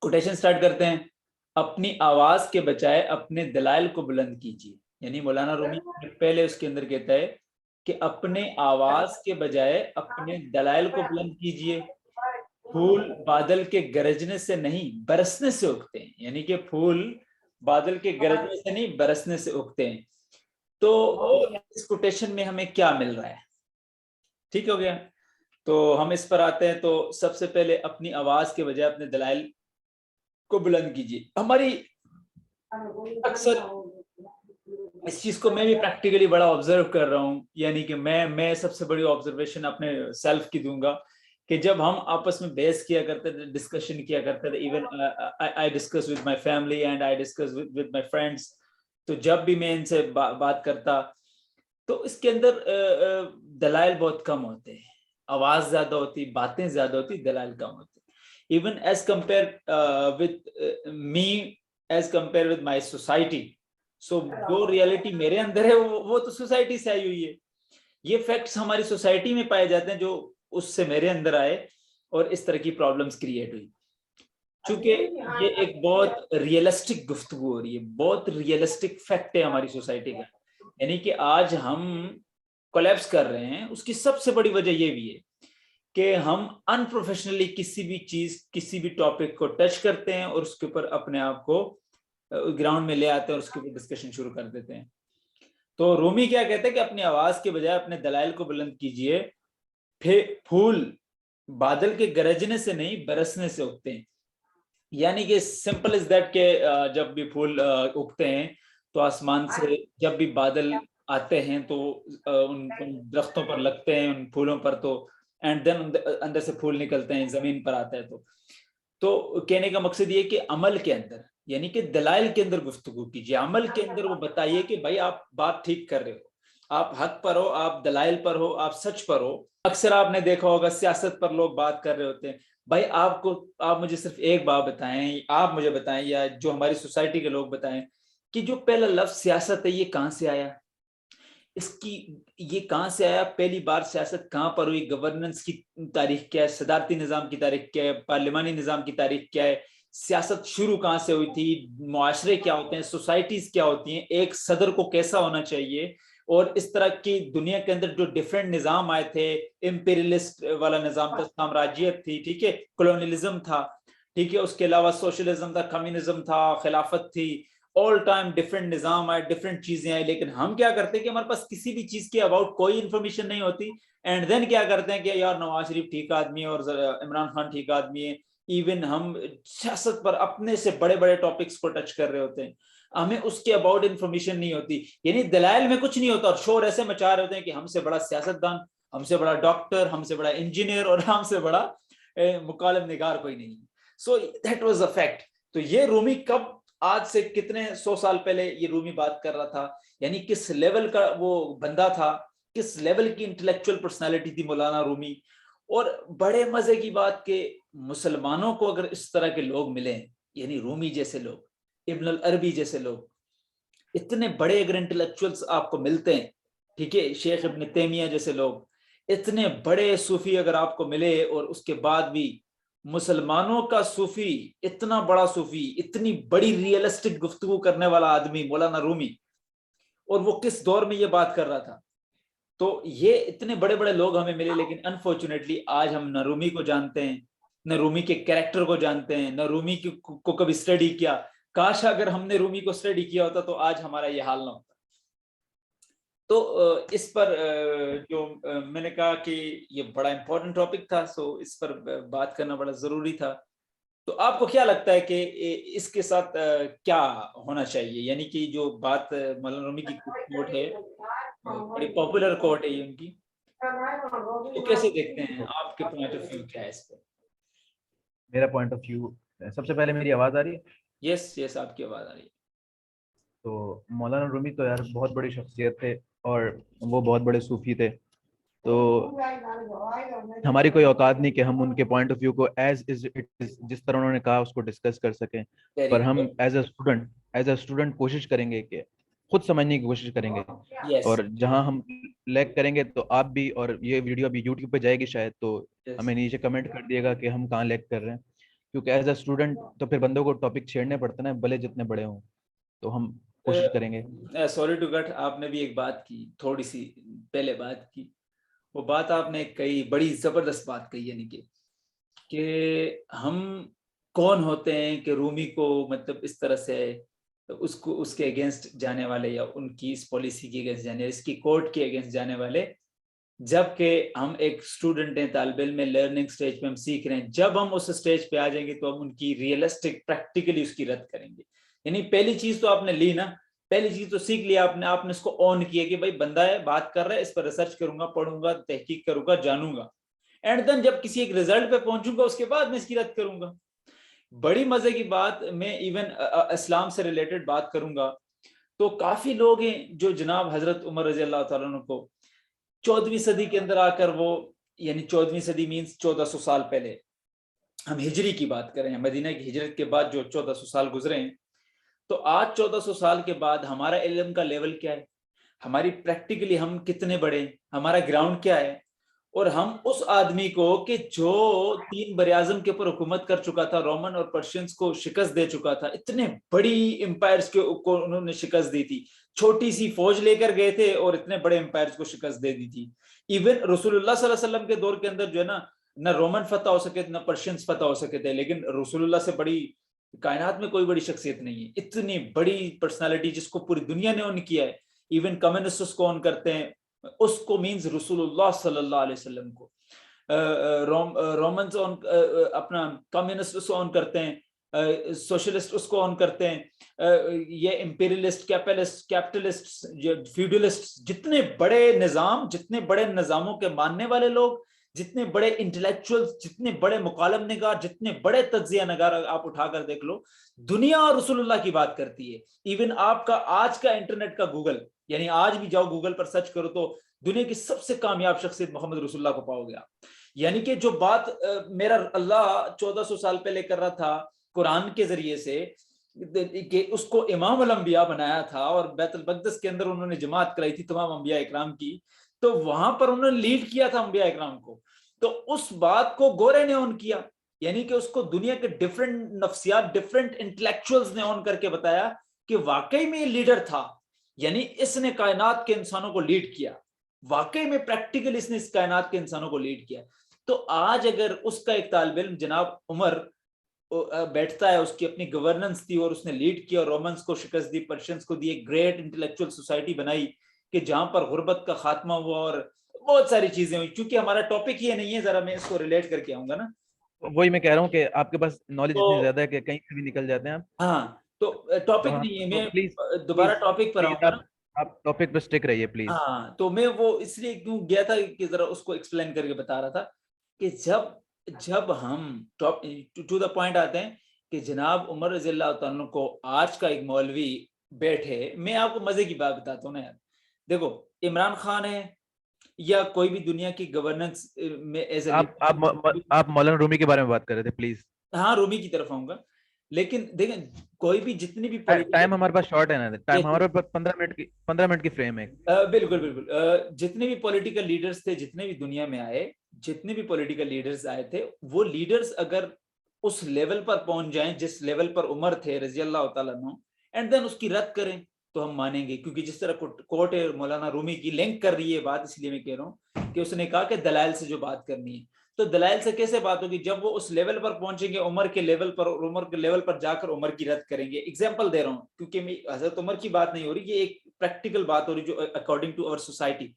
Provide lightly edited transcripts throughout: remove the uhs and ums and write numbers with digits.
Quotation start करते हैं, अपनी आवाज के बजाय अपने दलाइल को बुलंद कीजिए। यानी मौलाना रूमी पहले उसके अंदर कहता है कि अपने आवाज के बजाय अपने दलाइल को बुलंद कीजिए। फूल बादल के गरजने से नहीं बरसने से उगते हैं, यानी कि फूल बादल के गरजने से नहीं बरसने से उगते हैं। तो इस कोटेशन में हमें क्या मिल रहा है? ठीक हो गया। तो हम इस पर आते हैं। तो सबसे पहले अपनी आवाज के बजाय अपने दलाइल को बुलंद कीजिए। हमारी अक्सर इस चीज को मैं भी प्रैक्टिकली बड़ा ऑब्जर्व कर रहा हूँ, यानी कि मैं सबसे बड़ी ऑब्जर्वेशन अपने सेल्फ की दूंगा कि जब हम आपस में बहस किया करते थे, डिस्कशन किया करते थे, even I discuss with my family and I discuss with my friends, तो जब भी मैं इनसे बात करता तो इसके अंदर दलाइल बहुत कम होते हैं, आवाज ज्यादा होती, बातें ज्यादा होती, दलाइल कम होते। Even as compare with me, as compare with my society. So जो रियलिटी मेरे अंदर है वो तो सोसाइटी से आई हुई है। ये फैक्ट्स हमारी सोसाइटी में पाए जाते हैं जो उससे मेरे अंदर आए और इस तरह की प्रॉब्लम्स क्रिएट हुई। चूंकि ये एक बहुत रियलिस्टिक गुफ्तगू हो रही है, बहुत रियलिस्टिक फैक्ट है हमारी सोसाइटी का, यानी कि आज हम कोलैप्स कर रहे हैं। उसकी सबसे बड़ी वजह ये भी है कि हम अनप्रोफेशनली किसी भी चीज, किसी भी टॉपिक को टच करते हैं और उसके ऊपर अपने आप को ग्राउंड में ले आते हैं और उसके ऊपर डिस्कशन शुरू कर देते हैं। तो रूमी क्या कहते हैं कि अपनी आवाज के बजाय अपने दलाइल को बुलंद कीजिए। फूल बादल के गरजने से नहीं बरसने से उगते हैं। यानी कि सिंपल इज दैट के जब भी फूल उगते हैं तो आसमान से जब भी बादल आते हैं तो उन दरख्तों पर लगते हैं, उन फूलों पर, तो एंड देन अंदर से फूल निकलते हैं, जमीन पर आता है। तो कहने का मकसद ये कि अमल के अंदर, यानी कि दलाइल के अंदर गुफ्तगू कीजिए, अमल के अंदर वो बताइए कि भाई आप बात ठीक कर रहे हो, आप हक पर हो, आप दलाइल पर हो, आप सच पर हो। अक्सर आपने देखा होगा सियासत पर लोग बात कर रहे होते हैं, भाई आप मुझे सिर्फ एक बात बताएं, आप मुझे बताएं या जो हमारी सोसाइटी के लोग बताएं कि जो पहला लफ्ज सियासत है ये कहां से आया, इसकी ये कहां से आया, पहली बार सियासत कहां पर हुई, गवर्नेंस की तारीख क्या है, सदारती निजाम की तारीख क्या है, पार्लिमानी निजाम की तारीख क्या है, सियासत शुरू कहां से हुई थी, मुआशरे क्या होते हैं, सोसाइटीज क्या होती हैं, एक सदर को कैसा होना चाहिए, और इस तरह की दुनिया के अंदर जो डिफरेंट निजाम आए थे, इंपीरियलिस्ट वाला निजाम था, साम्राज्यत थी, ठीक है, कॉलोनियलिज्म था, ठीक है, उसके अलावा सोशलिज्म था, कम्युनिज्म था, खिलाफत थी, ऑल टाइम डिफरेंट निजाम आए, डिफरेंट चीजें आई, लेकिन हम क्या करते हैं कि हमारे पास किसी भी चीज के अबाउट कोई इंफॉर्मेशन नहीं होती, एंड देन क्या करते हैं कि यार नवाज शरीफ ठीक आदमी है और इमरान खान ठीक आदमी है। इवन हम सियासत पर अपने से बड़े बड़े टॉपिक्स को टच कर रहे होते हैं, हमें उसके अबाउट इंफॉर्मेशन नहीं होती, यानी दलाइल में कुछ नहीं होता और शोर ऐसे मचा रहे होते हैं कि हमसे बड़ा सियासतदान, हमसे बड़ा डॉक्टर, हमसे बड़ा इंजीनियर और हमसे बड़ा मुकालम निगार कोई नहीं। So that was a fact. तो ये रूमी कब, आज से कितने 100 साल पहले ये रूमी बात कर रहा था, यानी किस लेवल का वो बंदा था, किस लेवल की इंटेलेक्चुअल पर्सनालिटी थी मौलाना रूमी। और बड़े मजे की बात के मुसलमानों को अगर इस तरह के लोग मिले, यानी रूमी जैसे लोग, इब्न अल अरबी जैसे लोग, इतने बड़े अगर इंटेलेक्चुअल्स आपको मिलते हैं, ठीक है, शेख इब्न तैमिया जैसे लोग, इतने बड़े सूफी अगर आपको मिले, और उसके बाद भी मुसलमानों का सूफी, इतना बड़ा सूफी, इतनी बड़ी रियलिस्टिक गुफ्तगू करने वाला आदमी मौलाना रूमी, और वो किस दौर में ये बात कर रहा था। तो ये इतने बड़े बड़े लोग हमें मिले, लेकिन अनफॉर्चुनेटली आज हम न रूमी को जानते हैं, न रूमी के कैरेक्टर को जानते हैं, न रूमी को कभी स्टडी किया। काश अगर हमने रूमी को स्टडी किया होता तो आज हमारा ये हाल ना होता। तो इस पर जो मैंने कहा कि ये बड़ा इंपॉर्टेंट टॉपिक था, सो इस पर बात करना बड़ा जरूरी था। तो आपको क्या लगता है कि इसके साथ क्या होना चाहिए, यानी कि जो बात मौलाना रूमी की कोट है, बड़ी पॉपुलर कोट है ये उनकी, तो कैसे देखते हैं, आपके पॉइंट ऑफ व्यू क्या है इस पर? मेरा पॉइंट ऑफ व्यू, सबसे पहले मेरी आवाज आ रही है? यस यस, आपकी आवाज आ रही है। तो मौलाना रूमी तो यार बहुत बड़ी शख्सियत थे और वो बहुत बड़े सूफी थे। तो हमारी कोई औकात नहीं कि हम उनके पॉइंट ऑफ व्यू को एज इज इट इज जिस तरह उन्होंने कहा उसको डिस्कस कर सकें। वेरी पर हम गुड। एज अ स्टूडेंट कोशिश करेंगे कि खुद समझने की कोशिश करेंगे। यस और जहां हम लैग करेंगे तो आप भी, और ये वीडियो अभी यूट्यूब पे जाएगी शायद, तो यस। हमें नीचे कमेंट कर दिएगा कि हम कहाँ लैग कर रहे हैं। क्योंकि एज अ स्टूडेंट तो फिर बंदों को टॉपिक छेड़ने पड़ते ना, भले जितने बड़े हों, तो हम कोशिश करेंगे। सॉरी टू कट, आपने भी एक बात की, थोड़ी सी पहले बात की, वो बात आपने कही, बड़ी जबरदस्त बात कही, यानी कि हम कौन होते हैं कि रूमी को मतलब इस तरह से उसको उसके अगेंस्ट जाने वाले, या उनकी इस पॉलिसी के अगेंस्ट जाने, इसकी कोर्ट के अगेंस्ट जाने वाले, जबकि हम एक स्टूडेंट हैं, तालिब इल्म में, लर्निंग स्टेज पे हम सीख रहे हैं। जब हम उस स्टेज पे आ जाएंगे तो हम उनकी रियलिस्टिक प्रैक्टिकली उसकी रद्द करेंगे। यानी पहली चीज तो आपने ली ना, पहली चीज तो सीख लिया आपने, आपने इसको ऑन किया कि भाई बंदा है, बात कर रहा है, इस पर रिसर्च करूंगा, पढ़ूंगा, तहकीक करूंगा, जानूंगा, एंड देन जब किसी एक रिजल्ट पे पहुंचूंगा उसके बाद मैं इसकी रद्द करूंगा। बड़ी मजे की बात, मैं इवन इस्लाम से रिलेटेड बात करूंगा तो काफी लोग हैं जो जनाब हजरत उमर रजी अल्लाह तआला अन्हु को 14वीं सदी के अंदर आकर वो, यानी 14वीं सदी मीन्स 1400 साल पहले, हम हिजरी की बात करें, मदीना की हिजरत के बाद जो 1400 साल गुजरे हैं, तो आज 1400 साल के बाद हमारा इल्म का लेवल क्या है, हमारी प्रैक्टिकली हम कितने बड़े, हमारा ग्राउंड क्या है, और हम उस आदमी को कि जो 3 बरआज़म के ऊपर हुकूमत कर चुका था, रोमन और पर्शियंस को शिकस्त दे चुका था, इतने बड़ी एम्पायर्स को उन्होंने शिकस्त दी थी, छोटी सी फौज लेकर गए थे और इतने बड़े एम्पायर्स को शिकस्त दे दी थी। इवन रसूलुल्लाह सल्लल्लाहु अलैहि वसल्लम के दौर के अंदर जो है ना रोमन फतह हो सके ना पर्शियंस फतह हो सके थे, लेकिन रसूलुल्लाह से बड़ी कायनात में कोई बड़ी शख्सियत नहीं है, इतनी बड़ी पर्सनालिटी जिसको पूरी दुनिया ने ऑन किया है। इवन कम्युनिस्ट उसको ऑन करते हैं, उसको मीन्स रसूलुल्लाह सल्लल्लाहु अलैहि वसल्लम को। रोमन्स ऑन, अपना कम्युनिस्ट उसको ऑन करते हैं, सोशलिस्ट उसको ऑन करते हैं, ये इंपीरियलिस्ट, कैपिटलिस्ट, फ्यूडलिस्ट, जितने बड़े निजाम, जितने बड़े निजामों के मानने वाले लोग, जितने बड़े इंटेलेक्चुअल्स, जितने बड़े मुकालम निगार, जितने बड़े तज्जिया नगार आप उठाकर देख लो, दुनिया और रसूलुल्लाह की बात करती है। इवन आपका आज का इंटरनेट का गूगल, यानी आज भी जाओ गूगल पर सर्च करो तो दुनिया की सबसे कामयाब शख्सियत मोहम्मद रसूलुल्लाह को पाओगे आप। यानी कि जो बात मेरा अल्लाह 1400 साल पहले कर रहा था कुरान के जरिए से, कि उसको इमाम अल अंबिया बनाया था और बैतुल मक़दिस के अंदर उन्होंने जमात कराई थी तमाम अंबिया इकराम की, तो वहां पर उन्होंने लीड किया था अंबिया इकराम को, तो उस बात को गोरे ने ऑन किया, यानी कि उसको दुनिया के डिफरेंट नफ्सियात, डिफरेंट इंटेलेक्चुअल्स ने ऑन करके बताया कि वाकई में ये लीडर था, यानी इसने कायनात के इंसानों को लीड किया, वाकई में प्रैक्टिकल इसने इस कायनात के इंसानों को लीड किया। तो आज अगर उसका एक तालिब इल्म जनाब उमर बैठता है, उसकी अपनी गवर्नेंस थी और उसने लीड किया, रोमन्स को शिकस्त दी, पर्शियंस को दी, एक ग्रेट इंटेलेक्चुअल सोसाइटी बनाई कि जहां पर गुर्बत का खात्मा हुआ और बहुत सारी चीजें हुई। क्योंकि हमारा टॉपिक ये नहीं है, जरा मैं इसको रिलेट करके आऊंगा ना, वही मैं कह रहा हूँ कि आपके पास नॉलेज तो इतनी ज्यादा है कि कहीं से भी निकल जाते हैं आप। हाँ, तो तो टॉपिक हाँ, नहीं है, तो प्लीज मैं दोबारा प्लीज टॉपिक पर प्लीज आऊंगा ना। आप टॉपिक पे स्टिक रहिए प्लीज। हाँ, तो मैं वो इसलिए क्यों गया था कि जरा उसको एक्सप्लेन करके बता रहा था कि जब जब हम टॉप टू द पॉइंट आते हैं कि जनाब उमर रज़ी अल्लाह तआला अन्हु को आज का एक मौलवी बैठे, मैं आपको मजे की बात बताता हूँ ना यार, देखो इमरान खान है या कोई भी दुनिया की गवर्नेंस में एज ए आप मौलाना रूमी के बारे में बात कर रहे थे प्लीज। हाँ, रूमी की तरफ आऊंगा, लेकिन देखें कोई भी जितनी भी टाइम हमारे पास शॉर्ट है ना, टाइम पॉलिटिकल, हमारे पास 15 मिनट की फ्रेम है। बिल्कुल बिल्कुल, जितने भी पॉलिटिकल लीडर्स थे, जितने भी दुनिया में आए, जितने भी पॉलिटिकल लीडर्स आए थे, वो लीडर्स अगर उस लेवल पर पहुंच जाएं जिस लेवल पर उमर थे रजी अल्लाह तआला अन्हु, एंड देन उसकी रद्द करें तो हम मानेंगे, क्योंकि जिस तरह कोर्ट मौलाना रूमी की लिंक कर रही है बात, इसलिए मैं कह रहा हूँ कि उसने कहा कि दलाइल से जो बात करनी है, तो दलाइल से कैसे बात होगी, जब वो उस लेवल पर पहुंचेंगे उमर के लेवल पर, और उमर के लेवल पर जाकर उमर की रद्द करेंगे। एग्जांपल दे रहा हूँ क्योंकि मैं हजरत उमर की बात नहीं हो रही, ये एक प्रैक्टिकल बात हो रही जो according to our society.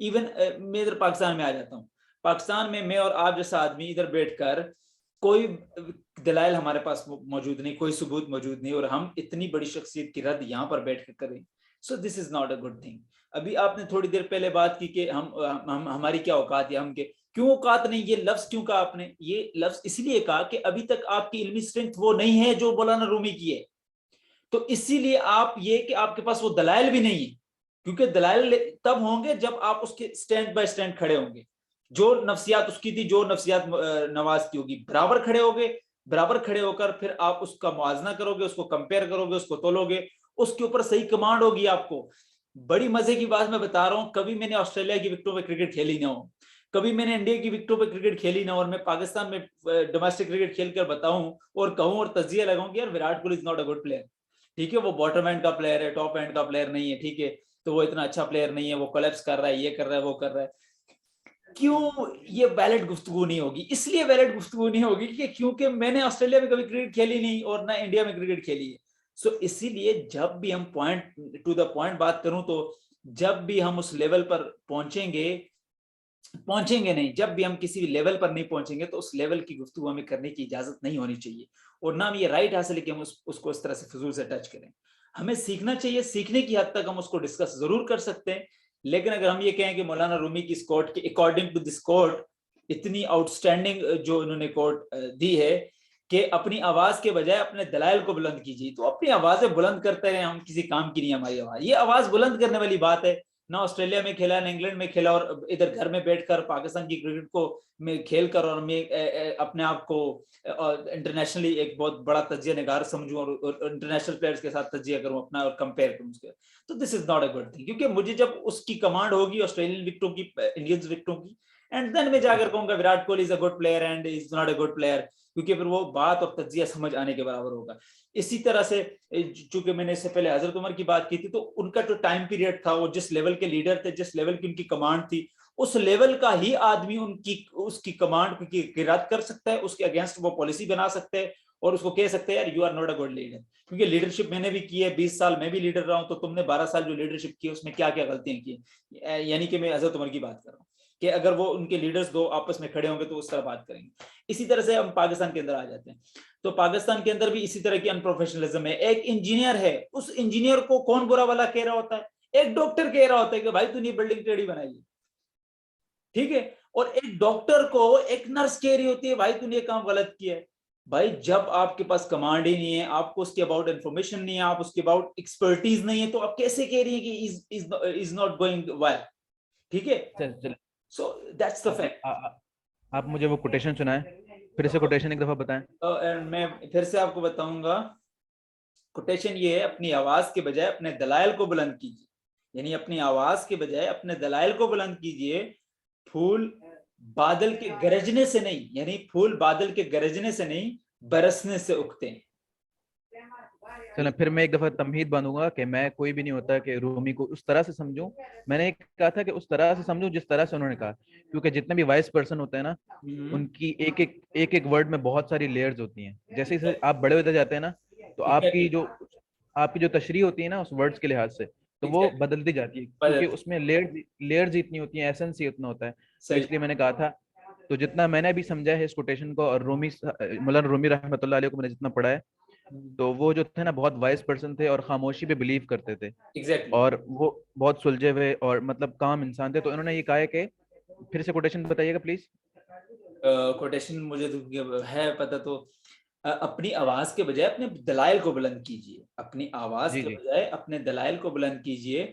Even मैं इधर पाकिस्तान में आ जाता हूँ, पाकिस्तान में मैं और आप जैसा आदमी इधर बैठकर कोई दलाइल हमारे पास मौजूद नहीं, कोई सबूत मौजूद नहीं, और हम इतनी बड़ी शख्सियत की रद्द यहाँ पर बैठ कर करें, so this is not a good thing. अभी आपने थोड़ी देर पहले बात की कि हम हमारी क्या औकात है, हम के क्यों औकात नहीं, ये लफ्ज क्यों कहा आपने, ये लफ्ज इसलिए कहा कि अभी तक आपकी इल्मी स्ट्रेंथ वो नहीं है जो मौलाना रूमी की है, तो इसीलिए आप ये कि आपके पास वो दलाइल भी नहीं है, क्योंकि दलाइल तब होंगे जब आप उसके स्टैंड बाय स्टैंड खड़े होंगे, जो नफ्सियात उसकी थी, जो नफ्सियात नवाज की होगी, बराबर खड़े होगे, बराबर खड़े होकर फिर आप उसका मुआवजा करोगे, उसको कंपेयर करोगे, उसको तोलोगे, उसके ऊपर सही कमांड होगी आपको। बड़ी मजे की बात मैं बता रहा हूं, कभी मैंने ऑस्ट्रेलिया की विकेटों पे क्रिकेट खेली ना हो, कभी मैंने इंडिया की विकेटों पे क्रिकेट खेली ना, और मैं पाकिस्तान में डोमेस्टिक क्रिकेट खेल कर बताऊं और कहूं और तजिया लगाऊं कि यार Virat Kohli is not a good player, ठीक है, वो बॉटम एंड का प्लेयर है, टॉप एंड का प्लेयर नहीं है, ठीक है, तो वो इतना अच्छा प्लेयर नहीं है, वो कोलैप्स कर रहा है, ये कर रहा है, वो कर रहा है, क्यों ये वैलिड गुफ्तगू नहीं होगी? इसलिए वैलिड गुफ्तगू नहीं होगी कि क्योंकि मैंने ऑस्ट्रेलिया में कभी क्रिकेट खेली नहीं और ना इंडिया में क्रिकेट खेली है। सो इसीलिए जब भी हम पॉइंट टू द पॉइंट बात करूं, तो जब भी हम उस लेवल पर पहुंचेंगे नहीं, जब भी हम किसी भी लेवल पर नहीं पहुंचेंगे तो उस लेवल की गुफ्तगू हमें करने की इजाजत नहीं होनी चाहिए, और ना हम ये राइट हासिल है कि हम उसको इस तरह से फजूल से टच करें। हमें सीखना चाहिए, सीखने की हद तक हम उसको डिस्कस जरूर कर सकते हैं, लेकिन अगर हम ये कहें कि मौलाना रूमी की कोट के अकॉर्डिंग टू दिस कोट इतनी आउटस्टैंडिंग जो उन्होंने कोट दी है कि अपनी आवाज के बजाय अपने दलाइल को बुलंद कीजिए, तो अपनी आवाजें बुलंद करते रहे, हम किसी काम की नहीं हमारी आवाज, ये आवाज बुलंद करने वाली बात है। ना ऑस्ट्रेलिया में खेला, ना इंग्लैंड में खेला, और इधर घर में बैठकर पाकिस्तान की क्रिकेट को मैं खेल कर और मैं अपने आप को इंटरनेशनली एक बहुत बड़ा तजिया निगार समझूं और इंटरनेशनल प्लेयर्स के साथ तजिया करूं अपना और कंपेयर करूं उसके, तो this is not a good thing, क्योंकि मुझे जब उसकी कमांड होगी ऑस्ट्रेलियन विकेटों की, इंडियंस विकेटों की, एंड देन मैं जाकर कहूंगा Virat Kohli is a good player and is not a good player, क्योंकि फिर वो बात और तजिया समझ आने के बराबर होगा। इसी तरह से चूंकि मैंने इससे पहले हजरत उमर की बात की थी, तो उनका जो टाइम पीरियड था, वो जिस लेवल के लीडर थे, जिस लेवल की उनकी कमांड थी, उस लेवल का ही आदमी उसकी कमांड की रद्द कर सकता है, उसके अगेंस्ट वो पॉलिसी बना सकते हैं और उसको कह सकते हैं यार you are not a good leader, क्योंकि लीडरशिप मैंने भी की है, 20 साल मैं भी लीडर रहा हूं, तो तुमने 12 साल जो लीडरशिप की उसमें क्या क्या गलतियां की, यानी कि मैं हजरत उमर की बात कर रहा हूँ कि अगर वो उनके लीडर्स दो आपस में खड़े होंगे तो उस तरह बात करेंगे। इसी तरह से हम पाकिस्तान के अंदर आ जाते हैं, तो पाकिस्तान के अंदर भी इसी तरह की अनप्रोफेशनलिज्म है। एक इंजीनियर है, उस इंजीनियर को कौन बुरा वाला कह रहा होता है? एक डॉक्टर कह रहा होता है कि भाई तूने बिल्डिंग टेढ़ी बनाई है, ठीक है, और एक डॉक्टर को एक नर्स कह रही होती है भाई तूने ये काम गलत किया है। भाई जब आपके पास कमांड ही नहीं है, आपको उसके अबाउट इंफॉर्मेशन नहीं है, आप उसके अबाउट एक्सपर्टीज नहीं है, तो आप कैसे कह रही है कि इज नॉट गोइंग वेल, ठीक है? चल चल सो दैट्स द फैक्ट। आप मुझे वो कोटेशन सुनाएं, फिर से कोटेशन एक दफा बताएं। मैं फिर से आपको बताऊंगा, कोटेशन ये है, अपनी आवाज के बजाय अपने दलाइल को बुलंद कीजिए, यानी अपनी आवाज के बजाय अपने दलाइल को बुलंद कीजिए। फूल बादल के गरजने से नहीं, यानी फूल बादल के गरजने से नहीं बरसने से उगते हैं। चलो फिर मैं एक दफा तमहीद बांधूंगा कि मैं कोई भी नहीं होता कि रूमी को उस तरह से समझूं। मैंने एक कहा था कि उस तरह से समझूं जिस तरह से उन्होंने कहा, क्योंकि जितने भी वाइस पर्सन होते हैं ना, उनकी एक एक वर्ड में बहुत सारी लेयर्स होती हैं। जैसे जैसे आप बड़े होते जाते हैं ना, तो एग्जैक्टली, आपकी जो तशरीह होती है ना उस वर्ड्स के लिहाज से, तो वो एग्जैक्टली, बदलती जाती है, क्योंकि बदल, उसमें लेयर्स इतनी होती हैं, एसेंस ही उतना होता है। तो सही, इसलिए मैंने कहा था। तो जितना मैंने भी समझा है इस कोटेशन को, और मौलाना रूमी रहमतुल्लाह अलैह को मैंने जितना पढ़ा है, तो वो जो थे ना बहुत वाइज पर्सन थे और खामोशी पे बिलीव करते थे, एग्जैक्टली। और वो बहुत सुलझे हुए और मतलब काम इंसान थे। तो इन्होंने ये कहा है कि, फिर से कोटेशन बताइएगा प्लीज। कोटेशन मुझे तो है पता, तो अपनी आवाज के बजाय अपने दलाइल को बुलंद कीजिए, अपनी आवाज जी के जी बजाय अपने दलाइल को बुलंद कीजिए,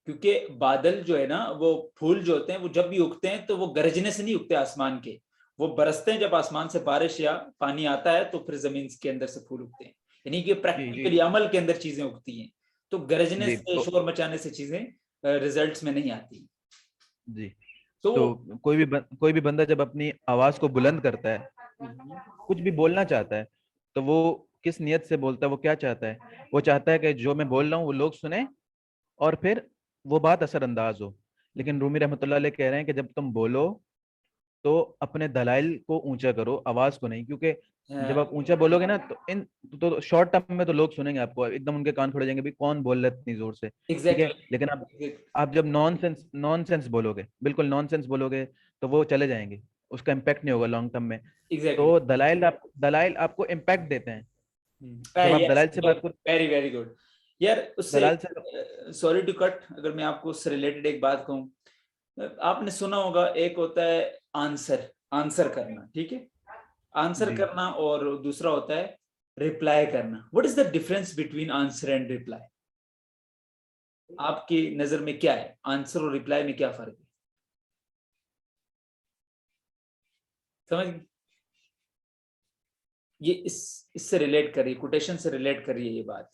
क्योंकि बादल जो है ना, वो फूल जो होते हैं वो जब भी उगते हैं तो वो गरजने से नहीं उगते आसमान के, वो बरसते हैं, जब आसमान से बारिश या पानी आता है तो फिर जमीन के अंदर से फूल उगते हैं, यानी कि जी जी प्रैक्टिकली अमल के अंदर चीजें उगती हैं, तो गरजने जी से तो शोर मचाने से चीजें रिजल्ट्स में नहीं आती। जी तो तो कोई भी बंदा जब अपनी आवाज को बुलंद करता है, कुछ भी बोलना चाहता है, तो वो किस नियत से बोलता है, वो क्या चाहता है? वो चाहता है कि जो मैं बोल रहा हूँ वो लोग सुने और फिर वो बात असरअंदाज हो। लेकिन रूमी रहमतुल्लाह अलैह कह रहे हैं कि जब तुम बोलो तो अपने दलाइल को ऊंचा करो, आवाज को नहीं, क्योंकि जब आप ऊंचा बोलोगे ना तो शॉर्ट टर्म में तो लोग सुनेंगे आपको, एकदम उनके कान खड़े हो जाएंगे, भी कौन बोल रहा है इतनी जोर से, ठीक है। एग्जैक्टली, लेकिन आप जब नॉनसेंस बोलोगे, बिल्कुल नॉनसेंस बोलोगे, तो वो चले जाएंगे, उसका इम्पैक्ट नहीं होगा लॉन्ग टर्म में। एग्जैक्टली। तो दलाइल आपको इम्पैक्ट देते हैं। जब आप यस, दलाइल से बात करो, वेरी वेरी गुड। यार उससे, दलाल से सॉरी टू कट, अगर मैं आपको उससे रिलेटेड एक बात कहूँ, आपने सुना होगा एक होता है आंसर, आंसर करना, ठीक है, आंसर जी करना, और दूसरा होता है रिप्लाई करना। What is the difference between answer and reply? आपकी नजर में क्या है, आंसर और रिप्लाई में क्या फर्क है? समझ गए? ये इससे रिलेट करिए, कोटेशन से रिलेट करिए, ये बात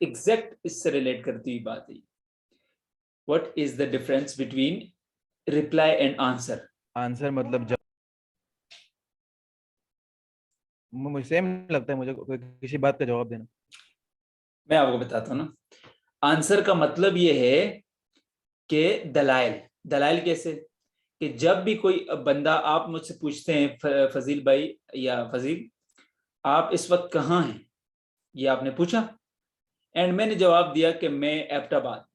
एग्जैक्ट इससे रिलेट करती हुई बात है। What is the difference between reply and answer. Answer मतलब मुझे सेम लगता है, मुझे किसी बात का जवाब देना। मैं आपको बताता हूँ ना, आंसर का मतलब ये है कि दलाइल। दलाइल कैसे, कि जब भी कोई बंदा, आप मुझसे पूछते हैं फजील भाई या फजील, आप इस वक्त कहाँ हैं, ये आपने पूछा, एंड मैंने जवाब दिया कि मैं एबटाबाद,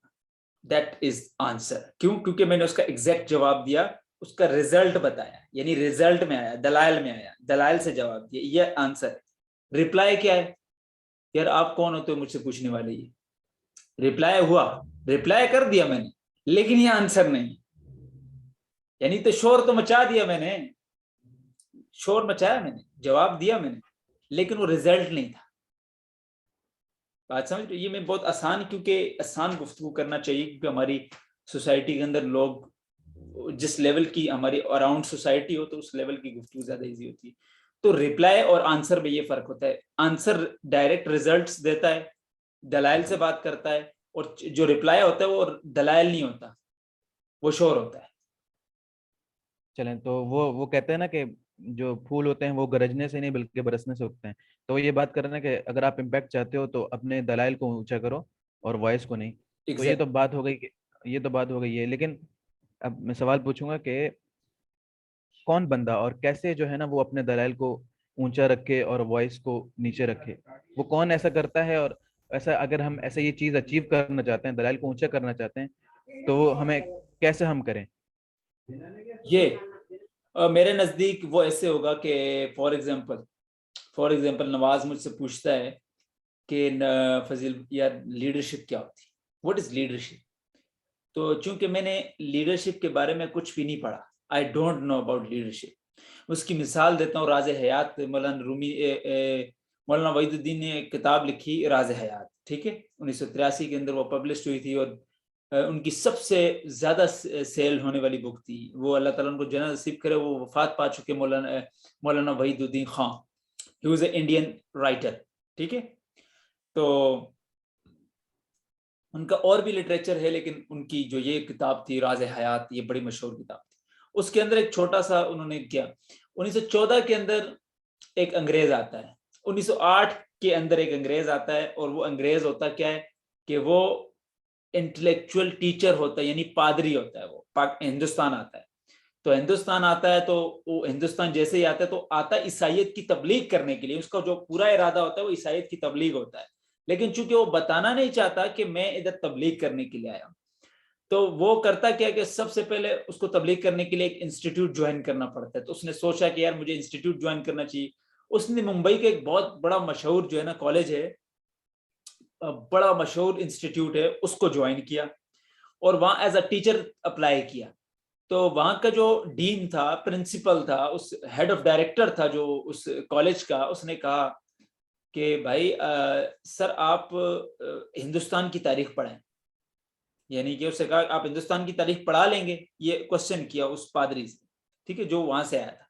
दैट इज आंसर। क्यों? क्योंकि मैंने उसका एग्जैक्ट जवाब दिया, उसका रिजल्ट बताया, यानी रिजल्ट में आया, दलाइल में आया, दलाइल से जवाब दिया, ये आंसर है। रिप्लाई क्या है? यार आप कौन होते हो मुझसे पूछने वाले? ये रिप्लाई हुआ, रिप्लाई कर दिया मैंने, लेकिन ये आंसर नहीं। यानी तो शोर तो मचा दिया मैंने, शोर मचाया मैंने, जवाब दिया मैंने, लेकिन वो रिजल्ट नहीं था। बात समझ रहे? ये मैं बहुत आसान, क्योंकि आसान गुफ्तगू करना चाहिए, क्योंकि हमारी सोसाइटी के अंदर लोग जिस लेवल की हमारी अराउंड सोसाइटी हो, तो उस लेवल की गुफ्तगू ज्यादा इजी होती है। तो रिप्लाई और आंसर में ये फर्क होता है। आंसर डायरेक्ट रिजल्ट्स देता है, दलाइल से बात करता है, और जो रिप्लाई होता है वो दलाइल नहीं होता, वो शोर होता है। चलें, तो वो कहते हैं ना कि जो फूल होते हैं वो गरजने से नहीं बल्कि बरसने से उगते हैं। तो ये बात कर रहे हैं कि अगर आप इम्पैक्ट चाहते हो तो अपने दलाइल को ऊंचा करो और वॉइस को नहीं। तो ये तो एग्जैक्ट। बात हो गई ये तो बात हो गई है, लेकिन अब मैं सवाल पूछूंगा कि कौन बंदा और कैसे जो है ना वो अपने दलाइल को ऊंचा रखे और वॉइस को नीचे रखे, वो कौन ऐसा करता है? और ऐसा अगर हम ऐसा ये चीज अचीव करना चाहते हैं, दलाइल को ऊंचा करना चाहते हैं, तो वो हमें कैसे हम करें? ये मेरे नजदीक वो ऐसे होगा कि फॉर एग्जांपल नवाज मुझसे पूछता है कि फजील यार लीडरशिप क्या होती है, व्हाट इज लीडरशिप? तो चूंकि मैंने लीडरशिप के बारे में कुछ भी नहीं पढ़ा, आई डोंट नो अबाउट लीडरशिप। उसकी मिसाल देता हूँ, राज हयात, मौलाना रूमी, मौलाना वहीदुद्दीन ने एक किताब लिखी राज हयात, ठीक है, 1983 के अंदर वो पब्लिश हुई थी, और उनकी सबसे ज्यादा सेल होने वाली बुक थी वो। अल्लाह ताला उनको जन्नत नसीब करे, वो वफात पा चुके मौलाना Wahiduddin Khan, he was a Indian writer, ठीक है। तो उनका और भी लिटरेचर है, लेकिन उनकी जो ये किताब थी राज हयात, ये बड़ी मशहूर किताब थी। उसके अंदर एक छोटा सा उन्होंने किया, 1914 के अंदर एक अंग्रेज आता है, 1908 के अंदर एक अंग्रेज आता है, और वो अंग्रेज होता क्या है कि वो इंटेलेक्चुअल टीचर होता है, यानी पादरी होता है। वो हिंदुस्तान आता है, तो हिंदुस्तान आता है, तो वो हिंदुस्तान जैसे ही आता है तो आता है ईसाइयत की तबलीग करने के लिए। उसका जो पूरा इरादा होता है वो ईसाइयत की तबलीग होता है, लेकिन चूंकि वो बताना नहीं चाहता कि मैं इधर तबलीग करने के लिए आया हूं, तो वो करता क्या कि सबसे पहले उसको तबलीग करने के लिए एक इंस्टीट्यूट ज्वाइन करना पड़ता है। तो उसने सोचा कि यार मुझे इंस्टीट्यूट ज्वाइन करना चाहिए। उसने मुंबई के एक बहुत बड़ा मशहूर जो है ना कॉलेज है, बड़ा मशहूर इंस्टीट्यूट है, उसको ज्वाइन किया, और वहां एज अ टीचर अप्लाई किया। तो वहां का जो डीन था, प्रिंसिपल था, उस हेड ऑफ डायरेक्टर था जो उस कॉलेज का, उसने कहा कि भाई सर आप हिंदुस्तान की तारीख पढ़ाएं। यानी कि उससे कहा आप हिंदुस्तान की तारीख पढ़ा लेंगे, ये क्वेश्चन किया उस पादरी से, ठीक है, जो वहां से आया था।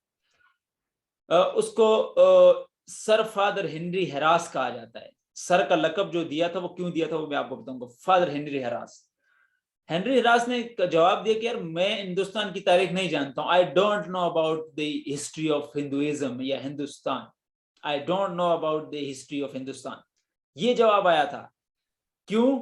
उसको सर फादर हेनरी हेरास कहा जाता है। सर का लकब जो दिया था वो क्यों दिया था वो मैं आपको बताऊंगा। फादर हेनरी हेरास ने जवाब दिया कि यार मैं हिंदुस्तान की तारीख नहीं जानता हूं, I don't know about the history of Hinduism या Hindustan, I don't know about the history of Hindustan. ये जवाब आया था। क्यों?